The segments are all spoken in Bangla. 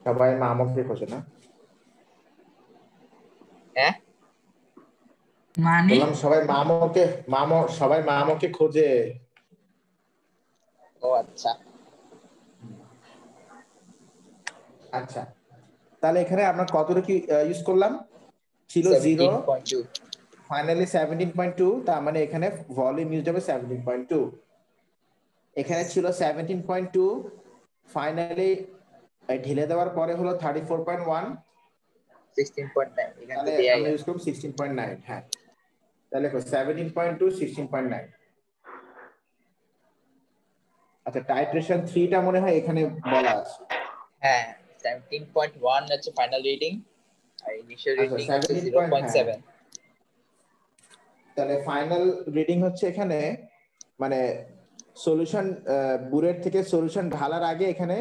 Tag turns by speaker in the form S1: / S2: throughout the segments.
S1: সবাই মামকে খোঁজে না?
S2: হ্যাঁ
S3: মানে
S1: বললাম সবাই মামকে খোঁজে।
S2: ও আচ্ছা
S1: আচ্ছা, তাহলে এখানে আমরা কতটা কি ইউজ করলাম? ছিল 0,
S2: 17.2
S1: ফাইনালি 17.2, তার মানে এখানে ভলিউম ইউজ হবে 17.2। এখানে ছিল 17.2, ফাইনালি ঢেলে দেওয়ার পরে হলো 34.1,
S2: 16.9 এখান
S1: তাহলে
S2: থেকে দেয়াই
S1: আমরা ইউজ করব 16.9। হ্যাঁ, তাহলে 17.2 16.9। আচ্ছা, টাইট্রেশন 3 টা মনে হয় এখানে বলা আছে।
S2: হ্যাঁ 17.1 হচ্ছে ফাইনাল রিডিং আর ইনিশিয়াল
S1: আচ্ছা,
S2: রিডিং হচ্ছে
S1: 17.
S2: 0.7
S1: তাহলে ফাইনাল রিডিং হচ্ছে এখানে মানে সলিউশন বুলেট থেকে সলিউশন ঢালার আগে এখানে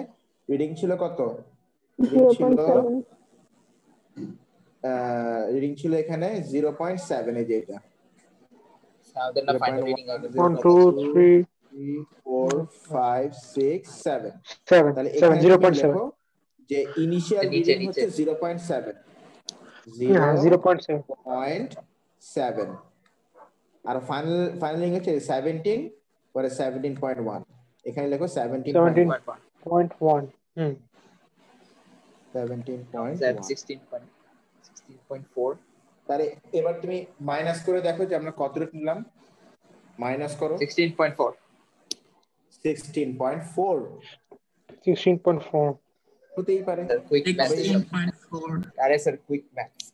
S1: রিডিং ছিল কত? রিডিং ছিল এখানে 0.7। এই যে এটা
S2: আমাদের না ফাইনাল রিডিং আগে
S4: 1 2 3
S1: 4 5 6 7।
S4: 7
S1: তাহলে
S4: 7
S1: এখানে তুমি
S4: 0.7
S1: লেখো যে ইনিশিয়াল
S2: নিচে
S1: রিডিং হচ্ছে 0.7
S4: হ্যাঁ 0.7
S1: 0.7 আর ফাইনাল রিডিং হচ্ছে 17 পরে 17.1। এখানে লেখো 17.1
S4: 17.1
S1: 17.1।
S2: 16.4
S1: তাহলে এবার তুমি মাইনাস করে দেখো যে আমরা কতটা নিলাম। মাইনাস করো
S2: 16.4
S1: 16.4
S4: 16.4
S1: হতেই পারে।
S2: স্যার কুইক ম্যাথস
S3: 16.4
S2: আরে স্যার কুইক ম্যাথস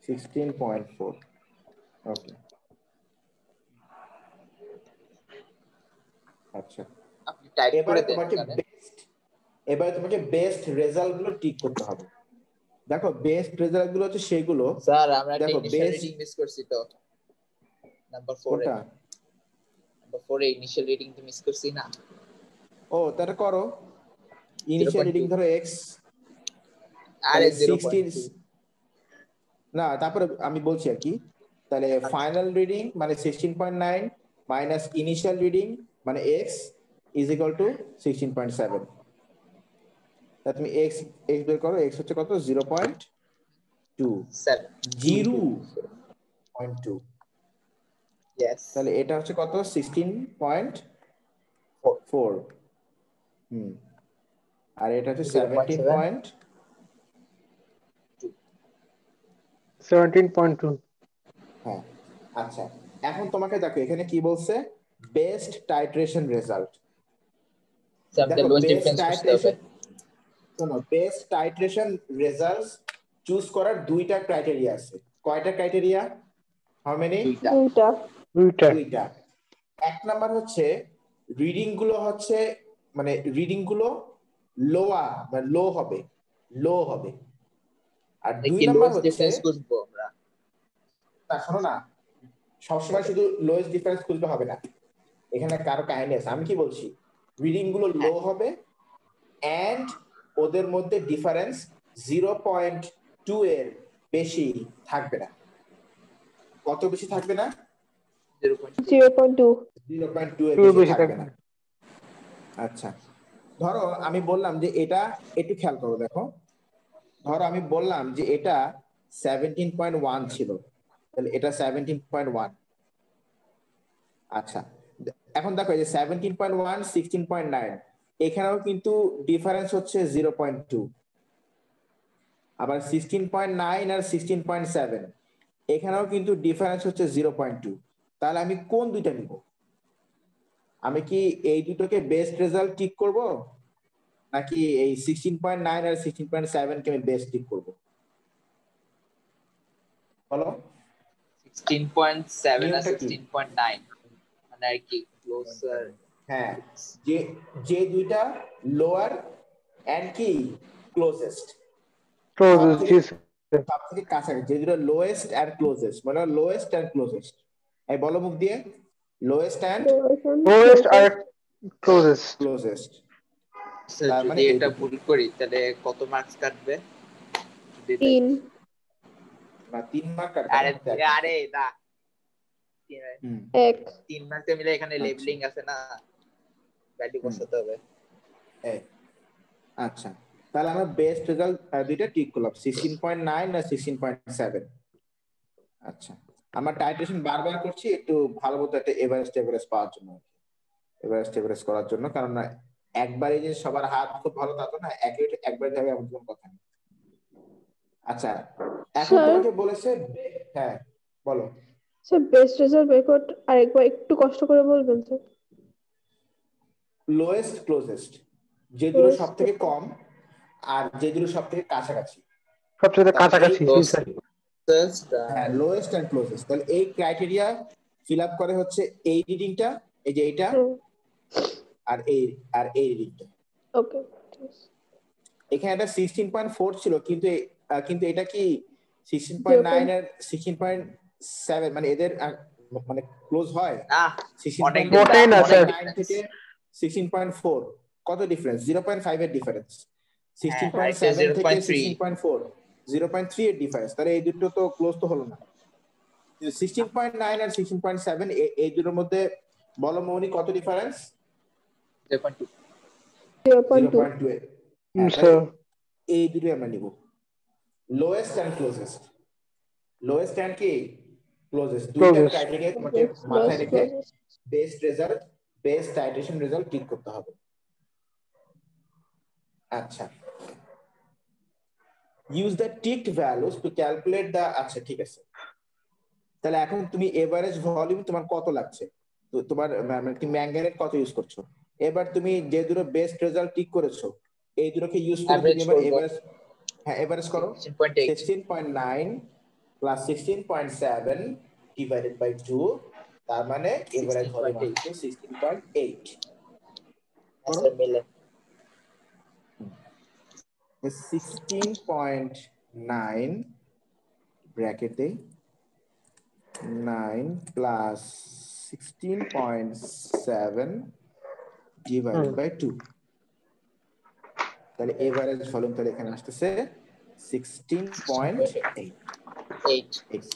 S1: 16.4। ওকে, আচ্ছা,
S2: আপনি টাইপ করে দেন
S1: এবারে তোমাকে বেস্ট রেজাল্ট গুলো টিক করতে হবে। দেখো বেস্ট রেজাল্ট গুলো হচ্ছে সেগুলো।
S2: স্যার আমরা একটা
S1: দেখো
S2: ইনিশিয়াল
S1: বেস্ট
S2: রিডিং মিস করছি তো নাম্বার 4
S1: কোনটা?
S2: নাম্বার 4 এ ইনিশিয়াল রিডিং তো মিস করছি না।
S1: ও তাহলে করো ইনিশিয়াল রিডিং ধরো x,
S2: আরে
S1: তাহলে 16
S2: 0.2
S1: না, তারপরে আমি বলছি আর কি। তাহলে ফাইনাল রিডিং মানে 16.9 মাইনাস ইনিশিয়াল রিডিং মানে x ইজ ইকুয়াল টু 16.7। তা তুমি x বের করো, x হচ্ছে কত? 0.2 0.2।
S2: यस
S1: তাহলে এটা হচ্ছে কত? 16.4। আর এটা হচ্ছে
S4: 17.2
S1: হ্যাঁ। আচ্ছা, এখন তোমাকে দেখো এখানে কি বলছে, best titration result.
S2: Something lowest difference করতে হবে।
S1: শোনো, বেস্ট টাইট্রেশন রেজাল্টস চুজ করার দুইটা ক্রাইটেরিয়া আছে। কয়টা ক্রাইটেরিয়া? How many? দুইটা। এক নাম্বার হচ্ছে রিডিং গুলো হচ্ছে মানে রিডিং গুলো লো হবে। আর দুই নাম্বার হচ্ছে
S2: ডিফারেন্স খুঁজবো আমরা।
S1: তা শোনো না, সবসময় শুধু লোয়েস্ট ডিফারেন্স খুঁজলে হবে না, এখানে কারো কাহিনী আছে। আমি কি বলছি, রিডিং গুলো লো হবে এন্ড ওদের মধ্যে ডিফারেন্স 0.2 এর বেশি থাকবে না। কত বেশি থাকবে না?
S4: 0.2
S1: এর বেশি থাকবে না। আচ্ছা, ধরো আমি বললাম যে এটা, একটু খেয়াল করো, দেখো ধরো আমি বললাম যে এটা 17.1 ছিল, তাহলে এটা 17.1। আচ্ছা, এখন দেখো এই যে 17.1 16.9 এখানেও কিন্তু ডিফারেন্স হচ্ছে 0.2। আবার 16.9 আর 16.7 এখানেও কিন্তু ডিফারেন্স হচ্ছে 0.2। তাহলে আমি কোন দুইটা নিব? আমি কি এই দুটোকে বেস্ট রেজাল্ট টিক করব, নাকি এই 16.9 আর 16.7 কে আমি বেস্ট টিক করব? বলো
S2: 16.7 আর
S1: নিয়মটা কি?
S2: 16.9 মানে আর কি ক্লোজার।
S1: হ্যাঁ, যে দুইটা লোয়ার এন্ড কি ক্লোজেস্ট, সব থেকে কাছাকাছি, যে দুটো লোয়েস্ট এন্ড ক্লোজেস্ট, মানে লোয়েস্ট এন্ড ক্লোজেস্ট। এই বলো মুখ দিয়ে, লোয়েস্ট এন্ড
S4: আর
S1: ক্লোজেস্ট।
S2: স্যার
S1: তার মানে
S2: যদি এটা ভুল করি তাহলে কত মার্কস কাটবে?
S4: 3
S1: না 3 মার্ক কাটবে
S2: আরে
S1: না।
S2: আরে না
S4: 1
S2: 3 মার্কস মিলে এখানে লেবেলিং আছে না, ভ্যালু বসাতে হবে।
S1: এই আচ্ছা, তাহলে আমরা বেস্ট রেজাল্ট দুইটা টিক করলাম, 16.9 আর 16.7। আচ্ছা, আমরা টাইট্রেশন বারবার করছি একটু ভালো মতো একটা এভারেজ পাওয়ার জন্য, এভারেজ করার জন্য, কারণ একবারে যে সবার হাত খুব ভালো তা তো না, একবারে যাবে এমন কোনো কথা নেই। আচ্ছা, এখন
S4: স্যার
S1: তোমাকে বলেছে, হ্যাঁ বলো।
S4: স্যার বেস্ট রেজাল্ট বের করতে আরেকবার একটু কষ্ট করে বলবেন স্যার।
S1: লোয়েস্ট ক্লোজেস্ট, যে দুটো সব থেকে কম আর যে দুটো সব থেকে কাছাকাছি,
S4: সবচেয়ে কাছাকাছি স্যার।
S1: হ্যাঁ লোয়েস্ট এন্ড ক্লোজেস্ট, তাহলে এই ক্রাইটেরিয়া ফিল আপ করে হচ্ছে এই রিডিংটা, এই যে এইটা, আর এই রিডিংটা।
S4: ওকে,
S1: এখানে একটা 16.4 ছিল, কিন্তু এটা কি 16.9 আর 16.7 মানে এদের মানে ক্লোজ হয়?
S2: না,
S1: 16.9 থেকে 16.4 কত ডিফারেন্স? 0.5 এর ডিফারেন্স। 16.7 থেকে 16.4 0.3 এর ডিফারেন্স, তাহলে এই দুটো তো ক্লোজ তো হলো না। 16.9 আর 16.7 এই দুটোর মধ্যে বলো মৌনি কত ডিফারেন্স? 0.2। এই দুটোই আমরা নিব, lowest and closest. Lowest and কি ক্লোজেস্ট, দুইটা ক্রাইটেরিয়া তোমাকে মাথায় রেখে best result, best titration result ঠিক করতে হবে। আচ্ছা, use the ticked values to calculate the, আচ্ছা ঠিক আছে, তাহলে এখন তুমি এভারেজ ভলিউম তোমার কত লাগছে, তো তোমার তুমি ম্যাঙ্গানেট কত ইউজ করছো, এবার তুমি যে দুটো বেস্ট রেজাল্ট ঠিক করেছো এই দুটোকে ইউজ করে তুমি এবার এভারেজ, হ্যাঁ এভারেজ করো। 16.9 প্লাস 16.7 ডিভাইডেড বাই 2, তার মানে এভারেজ ভলিউম হচ্ছে 16.8।
S2: স্যার মিলে
S1: 16.9 ব্র্যাকেট দেই, 9 প্লাস 16.7 ডিভাইডেড বাই 2, তাহলে এভারেজ ভলিউম তাহলে এখানে আসতেছে 16.8।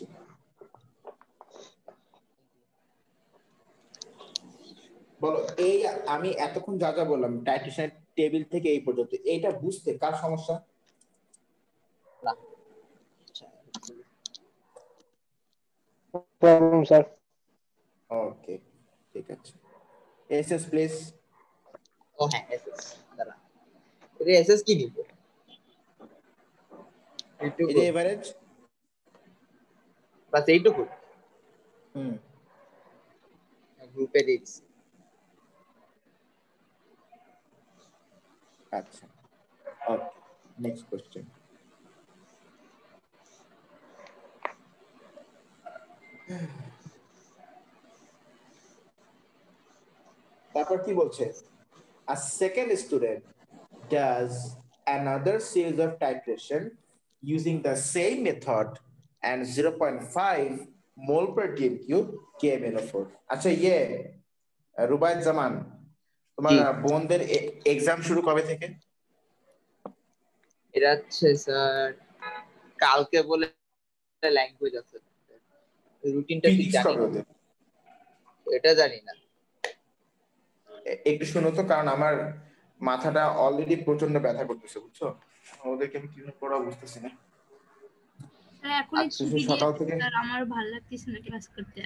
S1: বলো, এই আমি এতক্ষণ যা যা বললাম টাইট্রেশন টেবিল থেকে এই পর্যন্ত, এইটা বুঝতে কার সমস্যা?
S2: না
S4: প্রবলেম স্যার।
S1: ওকে ঠিক আছে, এসএস প্লিজ।
S2: ও হ্যাঁ এসএস, দাঁড়া এটা এসএস কি নিব?
S1: এই যে এভারেজ
S2: বাস এইটুকু গ্রুপে দিচ্ছি।
S1: আচ্ছা ওকে, নেক্সট কোশ্চেন। তারপর কি বলছে? A second student does another series of titration using the same method and 0.5 mole per dm cube KMnO4। আচ্ছা রুবায়েত জামান, তোমার বোনদের এক্সাম শুরু কবে থেকে?
S2: এটা হচ্ছে স্যার কালকে বলে ল্যাঙ্গুয়েজ আছে, রুটিনটা ঠিক জানি না, এটা জানি না।
S1: একটু শুনো তো, কারণ আমার মাথাটা অলরেডি প্রচন্ড ব্যথা করতেছে বুঝছো, ওদেরকে আমি কিভাবে পড়া বুঝতেছি না।
S5: এখনই ছুটি
S1: সকাল
S5: দিয়েছে
S1: থেকে
S5: স্যার, আমার ভালো লাগতেছে না ক্লাস করতে।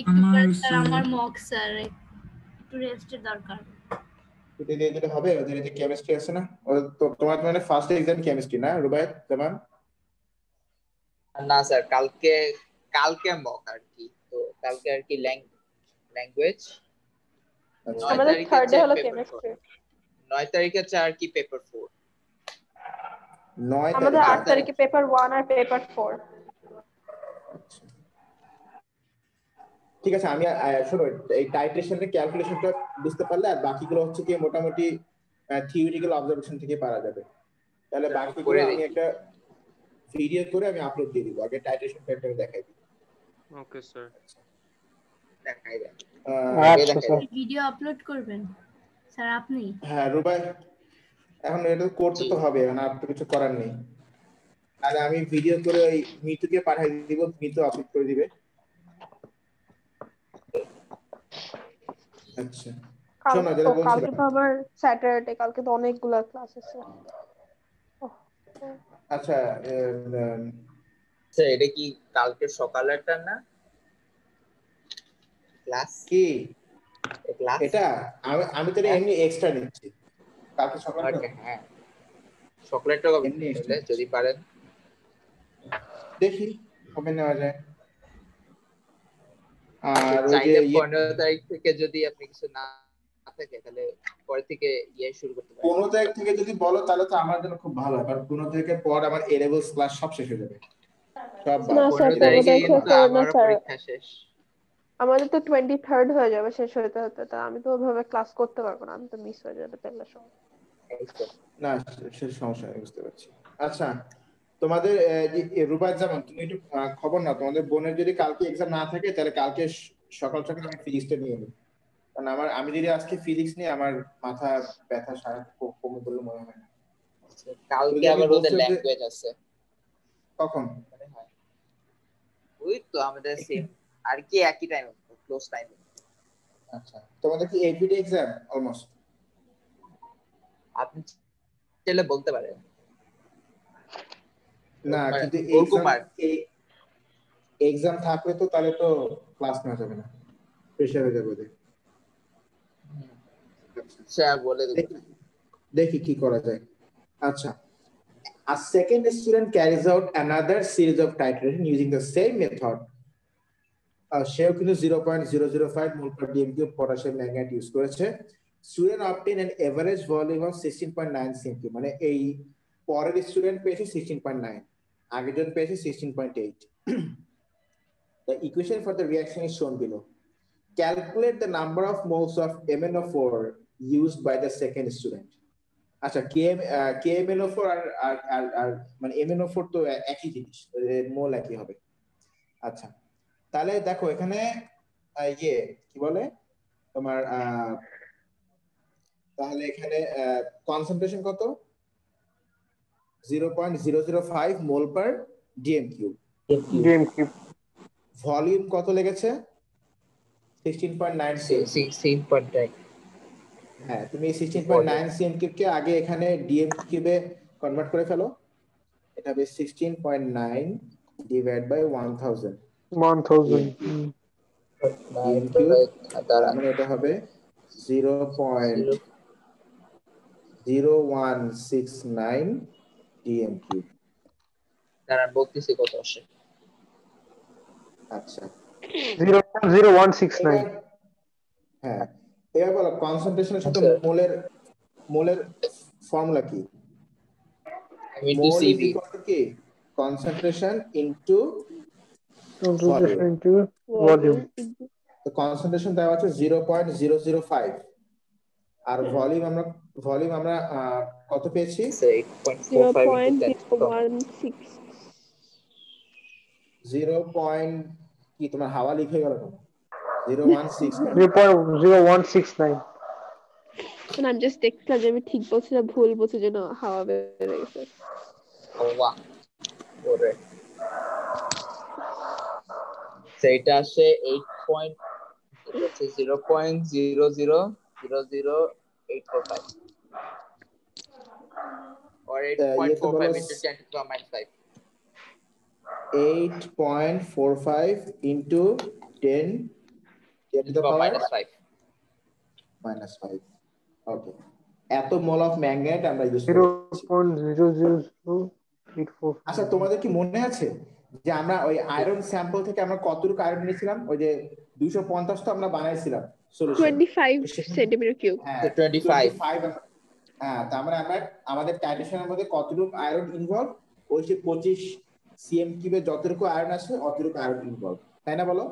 S5: একটু পরে স্যার আমার মক স্যার, একটু রেস্টের দরকার।
S1: ছুটি দিয়ে দিলে হবে, ওদের যে কেমিস্ট্রি আছে না, তোমার মানে ফার্স্ট এক্সাম কেমিস্ট্রি না রুবায়েত জামান?
S2: না স্যার কালকে মক আর কি, তো কালকে আর কি ল্যাঙ্গুয়েজ।
S4: আমাদের থার্ডে হলো কেমিস্ট্রি।
S2: 9 তারিখে হচ্ছে আর কি পেপার 4।
S4: আমাদের 8 তারিখে পেপার 1 আর পেপার 4।
S1: ঠিক আছে, আমি শোনো এই টাইট্রেশনের ক্যালকুলেশনটা বুঝতে পারলে আর বাকিগুলো হচ্ছে কি মোটামুটি থিওরিটিক্যাল অবজারভেশন থেকে পারা যাবে, তাহলে বাকিগুলো আমি একটা ভিডিও করে আমি আপলোড দিয়ে দিব, আগে টাইট্রেশন প্যাটার্ন দেখাই দিই।
S6: ওকে স্যার,
S2: দেখাই দেন।
S4: আচ্ছা স্যার,
S5: ভিডিও আপলোড করবেন স্যার আপনি?
S1: হ্যাঁ রুবায়েত, এখন এটা করতে তো হবে, এখন আর তো কিছু করার নেই, তাহলে আমি ভিডিও করে ওই মিতুকে পাঠিয়ে দিব, মিতু আপলোড করে দিবে। আচ্ছা শোনো যেটা
S4: কালকে
S1: বলছিলাম।
S4: তো আমার স্যাটারডে, কালকে তো অনেকগুলা ক্লাস আছে।
S1: আচ্ছা
S2: স্যার এটা কি কালকে সকালেরটা না ক্লাস?
S1: কি
S2: ক্লাস
S1: এটা? আমি তো
S2: হ্যাঁ
S1: এমনি এক্সট্রা নিচ্ছি কালকে সকালে।
S2: ওকে হ্যাঁ সকালেরটা
S1: এমনি এক্সট্রা
S2: তাহলে যদি পারেন
S1: দেখি কবে নেওয়া যায়। আর ওই যে
S2: চাইলে 15 তারিখ থেকে যদি আপনি কিছু না থাকে তাহলে পরে থেকে শুরু করতে পারেন।
S1: 15 তারিখ থেকে যদি বলো তাহলে তো আমার জন্য খুব ভালো হয়, কারণ 15 তারিখের পর আমার এ লেভেলস ক্লাস সব শেষ হয়ে যাবে, সব বাদ।
S4: না স্যার,
S2: 15
S4: 15
S2: তারিখে
S4: তারিখ
S2: কিন্তু
S4: থেকে না
S2: আমারও
S4: স্যার,
S2: পরীক্ষা শেষ।
S4: আমাদের তো 23rd হয়ে যাবে শেষ হতে হতে, তা আমি তো ওইভাবে ক্লাস করতে পারবো না, আমি তো মিস হয়ে যাবে তাহলে সব।
S2: এই তো।
S1: না সে সমস্যা নেই, বুঝতে পারছি। আচ্ছা তোমাদের রুবাইত জামান, তুমি একটু খবর না, তোমাদের বোনের যদি কালকে এক্সাম না থাকে তাহলে কালকে সকাল সকাল আমি ফিজিক্সটা নিয়ে নিই, কারণ আমি যদি আজকে ফিজিক্স নিই আমার মাথা ব্যথা সারা কমে বলে মনে হয় না। তুমি
S2: কালকে
S1: যে আমি
S2: আবার ওদের
S1: বলছিলাম যে
S2: ল্যাঙ্গুয়েজ আছে
S1: কখন?
S2: মনে হয় ওই তো আমাদের সেম আর কি একই টাইম ক্লোজ টাইম।
S1: আচ্ছা তোমাদের কি এভরিডে এক্সাম অলমোস্ট?
S2: আপনি চাইলে বলতে পারেন
S1: না
S2: মানে
S1: কিন্তু
S2: ওরকম
S1: এক্সাম,
S2: আর
S1: এক্সাম থাকলে তো তাহলে তো ক্লাস নেওয়া যাবে না, প্রেশার হয়ে যাবে ওদের। আচ্ছা,
S2: স্যার বলে দেবো।
S1: দেখি দেখি কি করা যায়। আচ্ছা, a second student carries out another series of titration using the same method. সেও কিন্তু 0.005 mole per dm cube potassium manganate use করেছে। Student obtain an average volume of 16.9 cm, মানে এই পরের স্টুডেন্ট পেয়েছে 16.9, আগের জন পেয়েছে 16.8। The equation for the reaction is shown below. Calculate the number of moles of MnO4 used by the second student. আচ্ছা KMnO4 আর মানে MnO4 তো একই জিনিস, মোল একই হবে। আচ্ছা তাহলে দেখো এখানে কি বলে তোমার তাহলে এখানে কনসেন্ট্রেশন কত? 0.005 mole per dm cube. Volume কত লেগেছে? 16.9 cm।
S2: 16.9
S1: হ্যাঁ, তুমি 16.9 cm কিউবকে আগে এখানে ডিএম কিউবে কনভার্ট করে ফেলো। এটা হবে 16.9 ডিভাইড বাই 1000 ডিএম কিউব, তার মানে এটা হবে 0.0169 ডিএম কিউব।
S2: দাঁড়ান বলতেছি কত আসে।
S1: আচ্ছা
S6: 0.0169।
S1: হ্যাঁ, এবার বলো কনসেন্ট্রেশনের সাথে
S2: আচ্ছা
S1: মোলের ফর্মুলা কি?
S2: into
S1: mole is
S2: CV
S1: equal to কি? Concentration into
S6: Concentration
S1: volume.
S6: into volume.
S1: তো কনসেন্ট্রেশন দেওয়া আছে 0.005 আর ভলিউম আমরা কত পেয়েছি?
S2: 8.45 into 10
S4: 0.016।
S1: 0. কি তোমার হাওয়া লিক হয়ে গেল কেন? 0.169।
S6: 0.0169।
S4: আমি জাস্ট দেখছিলাম যে আমি ঠিক বলছি না ভুল বলছি, যেন হাওয়া বেড়ে গেছে।
S2: ওয়াও ওরে সেটা আসে 8. এটা হচ্ছে 0.0000845 or
S1: ইয়েতে বলো
S2: 8.45 into 10 to the minus 5
S1: 8.45 into 10 to the power -5। ওকে, এত মোল অফ ম্যাগনেট আমরা ইউজ করেছি।
S6: 0.00084।
S1: আচ্ছা তোমাদের কি মনে আছে যে আমরা ওই আয়রন স্যাম্পল থেকে আমরা কতটুকু আয়রন নিয়েছিলাম? ওই যে 250 তো আমরা বানাইছিলাম সলিউশন।
S4: 25 centimetre cube.
S1: হ্যাঁ
S2: 25
S1: হ্যাঁ, তা আমরা আমাদের টাইট্রেশনের মধ্যে কতটুকু আয়রন ইনভলভ? ওই যে 25 সিএম কিউবে যতটুকু আয়রন আছে অতটুকু আয়রন ইনভলভ, তাই না বলো?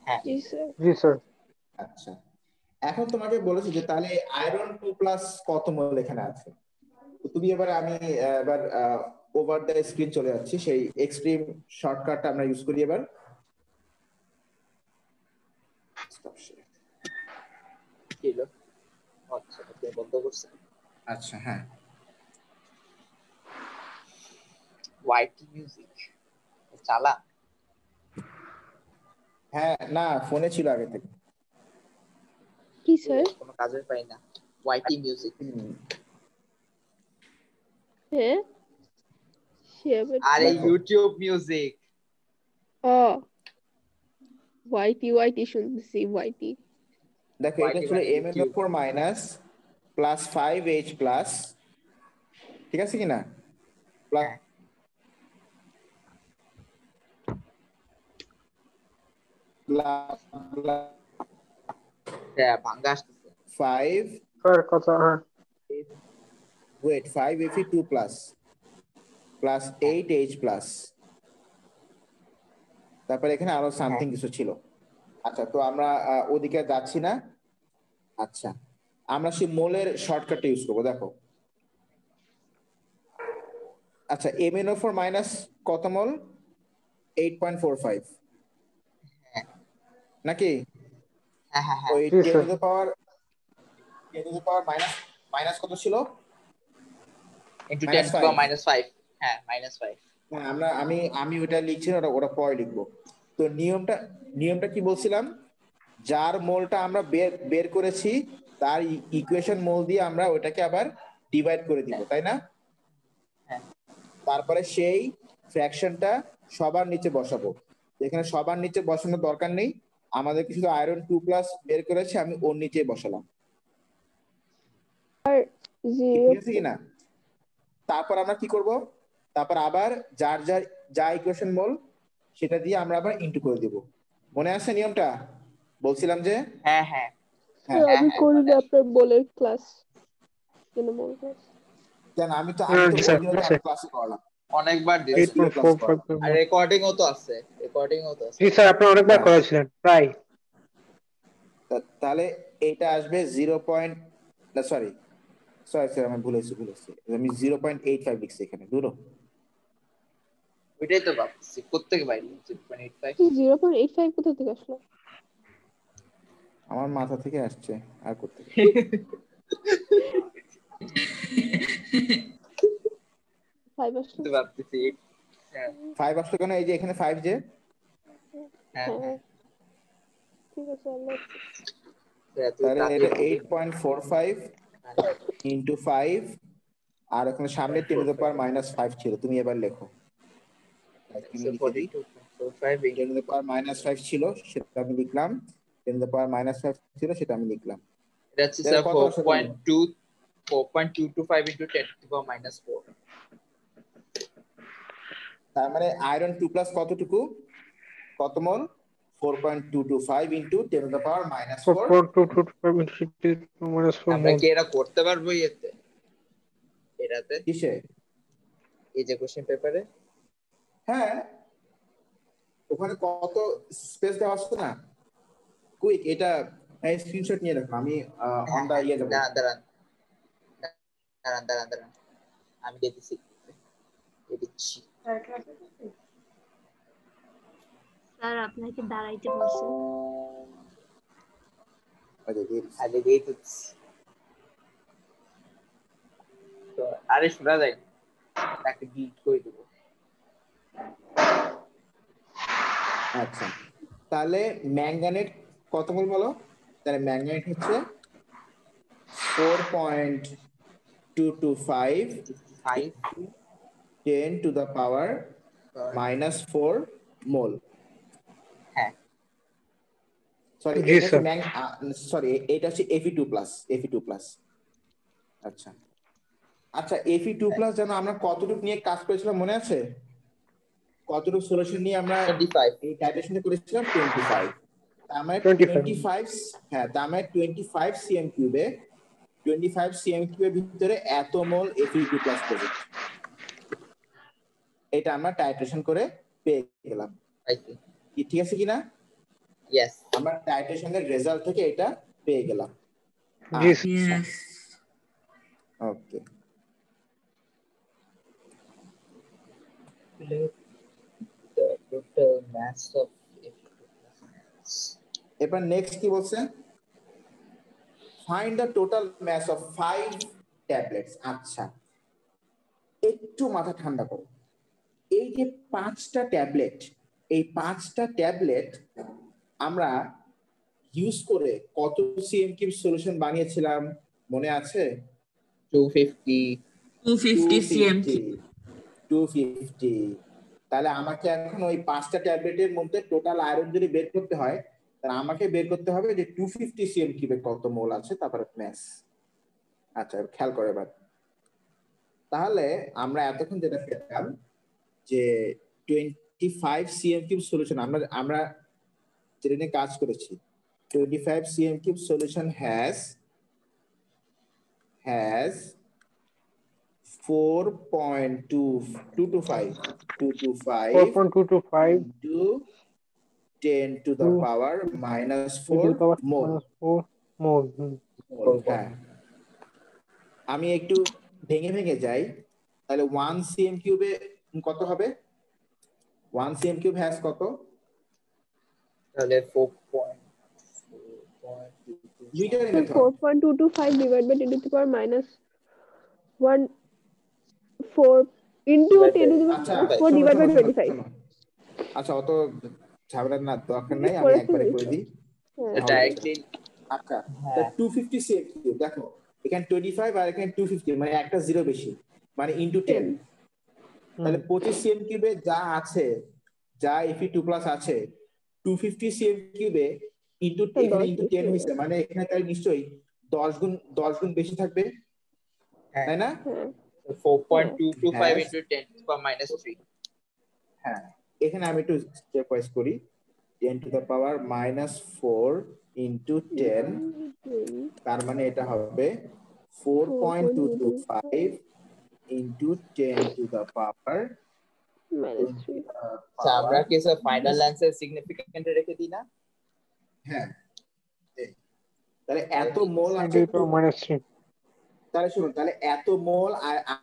S2: হ্যাঁ
S4: জি স্যার।
S6: জি স্যার।
S1: আচ্ছা, এখন তোমাকে বলেছি যে তাহলে আয়রন 2+ কত মোল এখানে আছে। তুমি এবার ওভার দ্য স্ক্রিন চলে যাচ্ছি, সেই এক্সট্রিম শর্টকাটটা আমরা ইউজ করি এবার।
S2: ছিল আচ্ছা আপনি বন্ধ করছেন।
S1: আচ্ছা হ্যাঁ,
S2: হোয়াইট মিউজিক চালা
S1: হ্যাঁ না ফোনে ছিল আগে থেকে।
S4: কি স্যার?
S2: কোনো কাজে পাই না। ওয়াইটি মিউজিক।
S4: হ্যাঁ সে আবার
S2: আরে
S1: দেখো।
S2: YouTube music.
S4: ও ওয়াইটি শুনতেছি ওয়াইটি।
S1: দেখো এটা
S2: YT
S1: ছিল
S2: মানে
S1: MnO4
S2: YouTube।
S1: Minus plus 5H plus, ঠিক আছে কিনা, প্লাস
S2: হ্যাঁ। হ্যাঁ ভাঙ্গা আসতেছে।
S1: 5
S6: স্যার কথা হ্যাঁ
S1: wait 5Fe2 plus plus 8H plus, তারপরে এখানে আরো সামথিং কিছু ছিল। আচ্ছা তো আমরা ওদিকে যাচ্ছি না। আচ্ছা আমরা সেই মোলের শর্টকাটটা ইউজ করবো। দেখো আচ্ছা MnO4 মাইনাস কত মোল? 8.45
S2: হ্যাঁ
S1: নাকি?
S2: হ্যাঁ হ্যাঁ হ্যাঁ।
S1: ওই
S6: জি
S1: 10
S6: sir.
S1: To the power minus minus কত ছিল?
S2: Into 10
S1: minus
S2: to
S1: 5।
S2: পাওয়ার -5। হ্যাঁ -5।
S1: হ্যাঁ আমি ওটা লিখছি না, ওটা পরে লিখবো। তো নিয়মটা কি বলছিলাম? যার মোলটা আমরা বের করেছি তার ইকুয়েশন মোল দিয়ে আমরা ওটাকে আবার ডিভাইড করে দিব, তাই না?
S2: হ্যাঁ
S1: তারপরে সেই ফ্র্যাকশনটা সবার নিচে বসাবো। এখানে সবার নিচে বসানোর দরকার নেই, আমাদেরকে শুধু আয়রন 2 প্লাস বের করেছে, আমি ওর নিচে বসালাম।
S4: আর
S1: ঠিক আছে কিনা? তারপর আমরা কি করব? তারপর আবার যার যার যা ইকুয়েশন মোল সেটা দিয়ে আমরা আবার ইনটু করে দেব। মনে আছে নিয়মটা? বলছিলাম যে
S2: হ্যাঁ হ্যাঁ
S1: হ্যাঁ
S4: আমি
S2: হ্যাঁ,
S4: করি
S2: মনে
S4: না
S2: আছে।
S4: আপনার বলের ক্লাস, কেন বল ক্লাস?
S1: কেন আমি তো
S6: জি স্যার
S1: ওই দিনও তো
S6: আছে
S1: আমি ক্লাসে করালাম,
S2: অনেকবার দিয়েছে।
S1: স্কুলে ক্লাস
S6: 8.45
S1: করালাম।
S2: আর রেকর্ডিংও তো আছে, রেকর্ডিংও তো আছে।
S6: জি স্যার আপনি অনেকবার
S1: হ্যাঁ।
S6: করেছিলেন প্রায়।
S1: তাহলে এইটা আসবে 0. না সরি স্যার আমি ভুলেছি আমি 0.85 লিখছি এখানে, দূরো।
S2: ওইটাই তো ভাবছি কোত্থেকে বাইরে 0.85।
S4: 0.85 কোথা থেকে আসলো?
S1: আমার মাথা থেকে আসছে, আর করতে
S4: 5 আসলো।
S2: তো ভাবতেছি। হ্যাঁ
S1: 5 আসলো কেন? এই যে এখানে 5 যে,
S2: হ্যাঁ
S4: হ্যাঁ
S2: হ্যাঁ।
S4: ঠিক আছে আল্লাহ হাফেজ।
S2: তুই
S1: তাহলে
S2: তাকে
S1: এটা
S2: বলি
S1: 8.45 ইন্টু 5, আর ওখানে সামনে 10 টু দ্য পাওয়ার মাইনাস 5 ছিল। তুমি এবার লেখো, তুমি লিখে দিই।
S2: 42.45
S1: 10 টু দ্য পাওয়ার মাইনাস 5 ছিল, সেটা আমি লিখলাম। 10 টু দ্য পাওয়ার মাইনাস 5 ছিল, সেটা আমি লিখলাম।
S2: এটা হচ্ছে
S1: তাহলে
S2: স্যার
S1: কত আসে তাহলে?
S2: 4.225 ইনটু 10 টু পাওয়ার -4।
S1: তার মানে আয়রন 2 প্লাস কতটুকু, কত মোল? 4.225 into 10 two the power minus 4।
S6: 4.225 into 10 minus 4
S2: আমরা
S6: mole.
S2: কি এটা করতে পারবো ইয়েতে, এটাতে,
S1: কিসে?
S2: এই যে কোশ্চেন পেপারে?
S1: হ্যাঁ, ওখানে কত স্পেস দেওয়া আছে না? কুইক এটা স্ক্রিনশট নিয়ে রাখো, আমি অন
S2: হ্যাঁ
S1: দা
S2: হ্যাঁ
S1: ইয়ে দেবো।
S2: দাঁড়ান আমি দিচ্ছি।
S5: স্যার আপনাকে দাঁড়াইতে বলছে।
S2: আরে দিয়ে দিচ্ছি তো। আরে শোনা যায়, তাকে ডিলিট করে দেবো।
S1: আচ্ছা তাহলে ম্যাঙ্গানেট কত মোল বলো? তাহলে ম্যাঙ্গানেট হচ্ছে 4.225
S2: 5
S1: 10 টু দ্য পাওয়ার মাইনাস 4 মোল।
S2: হ্যাঁ
S1: সরি
S6: জি
S1: এটা হচ্ছে
S6: স্যার।
S1: সরি এটা হচ্ছে Fe2 প্লাস, Fe2 প্লাস। আচ্ছা আচ্ছা Fe2 প্লাস যেন আমরা কতটুকু নিয়ে কাজ করেছিলাম মনে আছে? কতটুকু সলিউশন নিয়ে আমরা
S2: 25।
S1: এই টাইটেশনটা করেছিলাম? 25। তার মানে
S6: 25
S1: 25, হ্যাঁ তার মানে 25 সিএম কিউবে, 25 সিএম কিউবের ভিতরে এত মোল Fe2 প্লাস প্রেজেন্ট। এটা আমরা টাইট্রেশন করে পেয়ে গেলাম। কি ঠিক আছে কিনা?
S2: ইয়েস।
S1: আমরা টাইট্রেশনের রেজাল্ট থেকে এটা পেয়ে গেলাম।
S6: জি
S3: Yes.
S1: Okay
S2: The total mass of
S1: এবার নেক্সট কি বলছে? Find the total mass of 5 tablets. আচ্ছা একটু মাথা ঠান্ডা করো। এই যে 5টা ট্যাবলেট, এই 5টা ট্যাবলেট আমরা ইউজ করে কত সিএম কিউব সলিউশন বানিয়েছিলাম মনে আছে?
S2: 250
S3: CM
S1: 250। তাহলে আমাকে এখন ওই 5টা ট্যাবলেটের মধ্যে টোটাল আয়রন যদি বের করতে হয়, তাহলে আমাকে বের করতে হবে যে 250 সিএম কিউবে কত মোল আছে, তারপরে ম্যাস। আচ্ছা, খেয়াল করে এবার। তাহলে আমরা এতক্ষণ যেটা পেলাম যে 25 সিএম কিউব সলিউশন আমরা যেটা নিয়ে কাজ করেছি, 25 CM cube solution has 4.225
S6: 4.225
S1: into 10 to the power minus 4 mole. হ্যাঁ, আমি একটু ভেঙে ভেঙে যাই। তাহলে 1 সিএম কিউবে কত হবে? 1 সিএম কিউব হ্যাজ কত?
S2: তাহলে
S4: 4.225 divided by 10 to the power minus 1 4 into 10 to the power 4 divided by 25.
S1: আচ্ছা, অত ঝামেলা না, দরকার নাই, আমি একবারে করে দিই।
S2: ডাইরেক্টলি।
S1: আচ্ছা, 250 সিএম কিউব, দেখো এখানে 25 আর এখানে 250, মানে একটা জিরো বেশি, মানে ইনটু 10। তাহলে 25 সিএম কিউবে যা আছে, যা Fe2+ আছে, 250 সিএম কিউবে ইনটু 10 হইছে, মানে এখানে তাই নিশ্চয়ই 10 গুণ বেশি থাকবে, তাই না?
S2: 4.225 into 10 to the power minus 3.
S1: হ্যাঁ, এখানে আমি একটু স্টেপ ওয়াইজ করি। 10 to the power minus 4 into 10, তার মানে এটা হবে 4.225 into 10 to the power
S4: minus 3.
S2: আচ্ছা, আমরা কি স্যার ফাইনাল অ্যানসার সিগনিফিকেন্ট রেখে দিই না?
S1: হ্যাঁ, তাহলে এত মোল আছে, তাহলে শুনুন, তাহলে এত মোল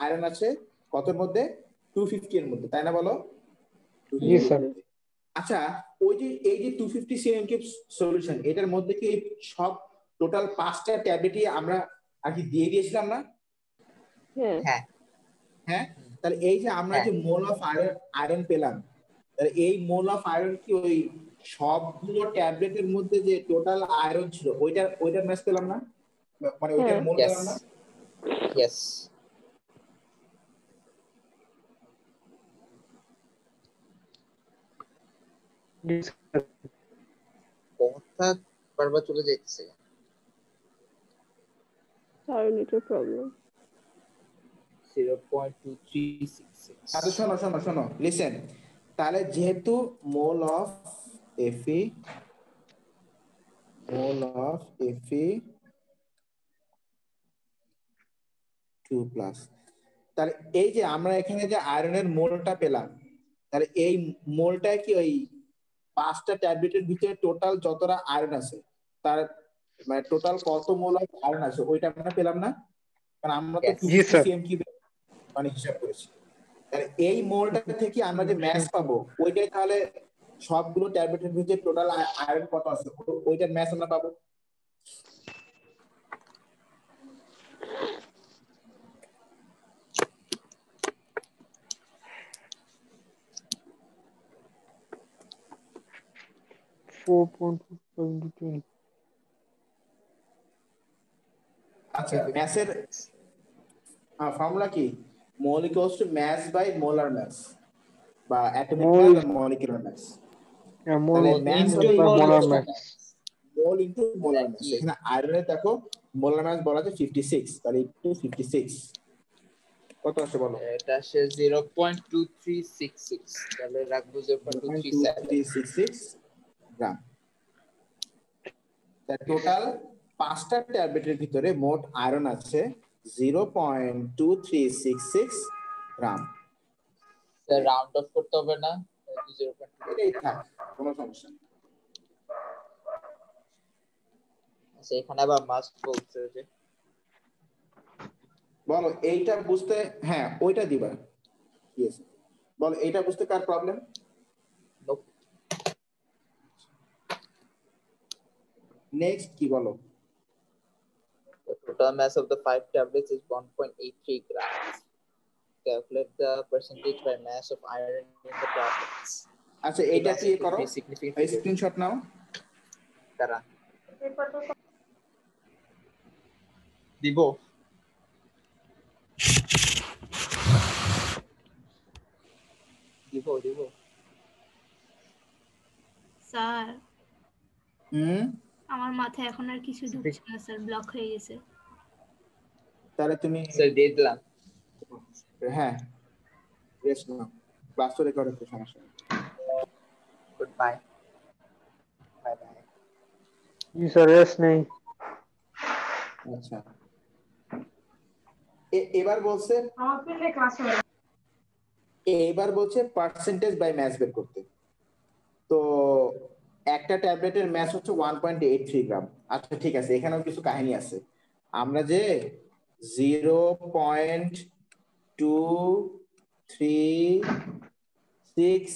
S1: আয়রন আছে কতর মধ্যে? 250 এর মধ্যে, তাই না বলো?
S6: জি স্যার।
S1: আচ্ছা, ওই যে এই যে 250 সিএম কিউব সলিউশন, এটার মধ্যে কি সব টোটাল 5টা ট্যাবলেটই আমরা আর কি দিয়ে দিয়েছিলাম না?
S2: হ্যাঁ
S1: হ্যাঁ, তাহলে এই যে আমরা যে মোল অফ আয়রন পেলাম, তাহলে এই মোল অফ আয়রন কি ওই সবগুলো ট্যাবলেটের মধ্যে যে টোটাল আয়রন ছিল ওইটার ম্যাচ পেলাম না, মানে ওইটার মোল পেলাম না?
S2: ইয়েস। কথা বারবার চলে যাচ্ছে।
S4: Sorry, little problem.
S2: 0.2366।
S1: আচ্ছা, শোনো, লিসেন। তাহলে যেহেতু মোল অফ Fe 2+, তাহলে এই যে আমরা এখানে যে আয়রনের মোলটা পেলাম, তাহলে এই মোলটায় কি ওই 5টা ট্যাবলেটের ভিতরে টোটাল যতটা আয়রন আছে তার মানে টোটাল কত মোল অফ আয়রন আছে ওইটা আমরা পেলাম না? কারণ আমরা তো 250 সিএম কিউব মানে হিসাব করেছি। তাহলে এই মোলটা থেকে আমরা যে ম্যাস পাবো ওইটাই তাহলে সবগুলো ট্যাবলেটের ভিতরে টোটাল আয়রন কত আছে ওইটার ম্যাস আমরা পাবো। আচ্ছা, ম্যাসের ফর্মুলা কি? Mole equals to mass by molar mass বা অ্যাটমিক ম্যাস বা মলিকিউলার ম্যাস। তাহলে ম্যাস হলো মোল ইনটু মোলার ম্যাস। এখানে আয়রনের দেখো মোলার ম্যাস বলা আছে 56, তাহলে একটু 56 কত আসে বলো?
S2: এটা আসে 0.2366, তাহলে রাখবো 0.2366
S1: গ্রাম। তার টোটাল 5টা ট্যাবলেটের ভিতরে মোট আয়রন আছে 0.2366 গ্রাম।
S2: স্যার রাউন্ড অফ করতে হবে না? 0.2
S1: এটাই থাক, কোনো সমস্যা নেই।
S2: আচ্ছা, এখানে আবার মাস্ট বলছে যে
S1: বলো এইটা বুঝতে, হ্যাঁ ওইটা দিবা। ইয়েস, বলো এইটা বুঝতে কার প্রবলেম? নেক্সট কি বলো?
S2: The total mass of the 5 tablets is 1.83 grams. Calculate the percentage by mass of iron in the tablets.
S1: আচ্ছা, এইটা কি করো, এই স্ক্রিনশট নাও।
S2: তারা দিব দিব
S5: স্যার
S1: হুম,
S5: আমার মাথায় এখন আর কিছু ঢুকছে না স্যার, ব্লক হয়ে গেছে।
S1: তাহলে তুমি
S2: স্যার দিয়ে দিলাম।
S1: হ্যাঁ রেস্ট নাও, ক্লাস তো রেকর্ড হচ্ছে, সমস্যা নেই।
S2: Good bye bye bye.
S6: जी सर रेस्ट नहीं।
S1: আচ্ছা এবার বলছে পার্সেন্টেজ বাই ম্যাচ বের করতে। তো একটা ট্যাবলেটের ম্যাচ হচ্ছে 1.83 গ্রাম। আচ্ছা ঠিক আছে, এখানেও কিছু কাহিনী আছে। আমরা যে 0.236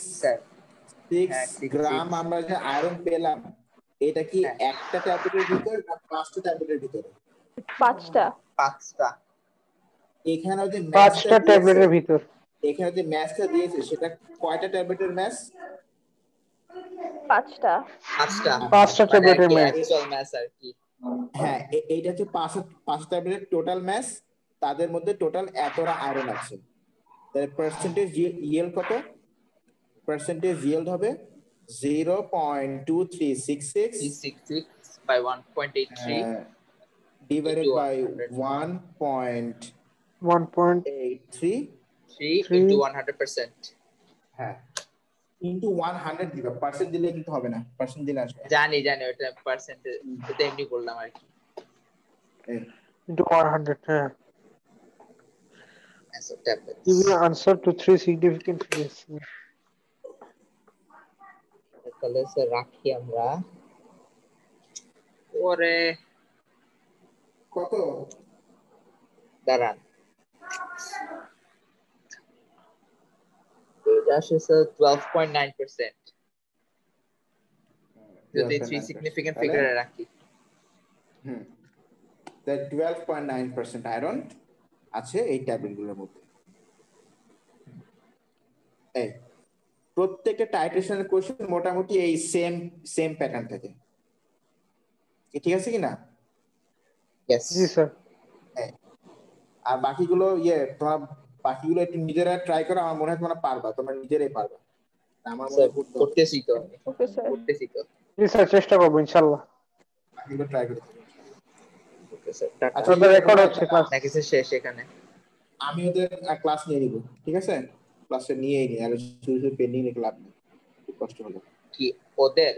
S1: গ্রাম আমরা যে আয়রন পেলাম, এটা কি একটা ট্যাবলেটের ভিতর না 5টা ট্যাবলেটের ভিতরে?
S4: 5টা।
S1: এখানে যে
S6: 5টা ট্যাবলেটের ভিতর।
S1: এখানে যে ম্যাচটা দিয়েছে সেটা কয়টা ট্যাবলেটের ম্যাচ?
S4: 5টা।
S6: 5টা ট্যাবলেটের ম্যাচ।
S2: আর কি
S1: হ্যাঁ, এইটা হচ্ছে 5 ট্যাবলেটের টোটাল ম্যাচ, তাদের মধ্যে টোটাল এতটা আয়রন আছে। তাহলে পার্সেন্টেজ ইয়েল্ড কত? পার্সেন্টেজ ইয়েল্ড হবে 0.2366
S2: by 1.83
S1: divided by 1.83
S2: into 100%।
S1: হ্যাঁ, into 100 দিবা, পার্সেন্ট দিলে কিন্তু হবে না, পার্সেন্ট দিলে আসবে।
S2: জানি ওটা পার্সেন্টেজ, এটা এমনি বললাম আর কি।
S6: into 100 হ্যাঁ।
S2: So tablets
S6: Give the answer to 3 significant figures.
S2: তাহলে স্যার রাখি আমরা। ওরে
S1: কত
S2: দাঁড়ান, এটা আসে স্যার 12.9%। যদি 3 সিগনিফিকেন্ট ফিগারে রাখি,
S1: the 12.9% আয়রন আছে এই ট্যাবলেটগুলোর মধ্যে। এই প্রত্যেকটা টাইট্রেশনের কোশ্চেন মোটামুটি এই সেম প্যাটার্ন থাকে, ঠিক আছে কিনা?
S2: यस
S6: জি স্যার।
S1: আর বাকিগুলো তোমরা বাকিগুলো একটু নিজেরা ট্রাই করো, আমার মনে হয় তোমরা পারবা, তোমরা নিজেরাই পারবা। আমার মনে হয়
S2: করতেছি তো,
S4: ওকে স্যার।
S2: করতেছি তো।
S6: জি স্যার চেষ্টা করব ইনশাআল্লাহ।
S1: বাকিগুলো ট্রাই করে দেখো।
S2: Okay sir, tata.
S6: আচ্ছা রেকর্ড হচ্ছে ক্লাস
S2: নাকি স্যার শেষ এখানে?
S1: আমি ওদের ক্লাস নিয়ে নিব, ঠিক আছে? ক্লাসে নিয়েই নি, আর শুধু পেন্ডিং রেখে লাভ নেই, খুব কষ্ট হলো।
S2: কি ওদের?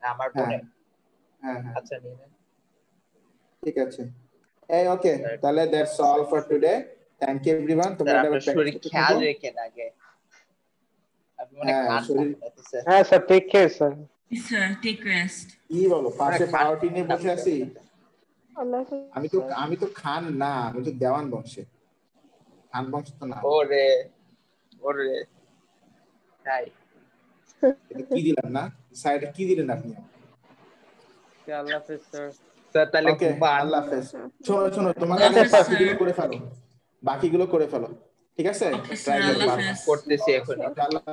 S2: আমার বোনের?
S1: হ্যাঁ
S2: আচ্ছা নিয়ে নেন।
S1: ঠিক আছে। এই ওকে, তাহলে that's all for today. Thank you everyone. তোমরা
S2: শরীর খেয়াল রেখেন আগে। আপনি মনে কান স্যার।
S6: হ্যাঁ sir, take care sir.
S3: Sir, take rest.
S1: কি বলো, পাশে পাউরুটি নিয়ে বসে আছি?
S4: আল্লাহ হাফেজ।
S1: আমি তো খান না, আমি তো দেওয়ান বংশে, খান বংশ তো না।
S2: ওরে তাই
S1: এটা কি দিলাম না, সাইডে কি দিলেন আপনি?
S6: আল্লাহ হাফেজ স্যার।
S2: স্যার তাহলে
S1: ওকে, আল্লাহ হাফেজ। শোনো তোমরা
S3: আল্লাহ হাফেজ,
S1: বাকিগুলো করে ফেলো, ঠিক আছে?
S3: Okay, sir.
S1: ট্রাই করো,
S3: আল্লাহ হাফেজ।
S2: করতেছি এখন।
S1: আল্লাহ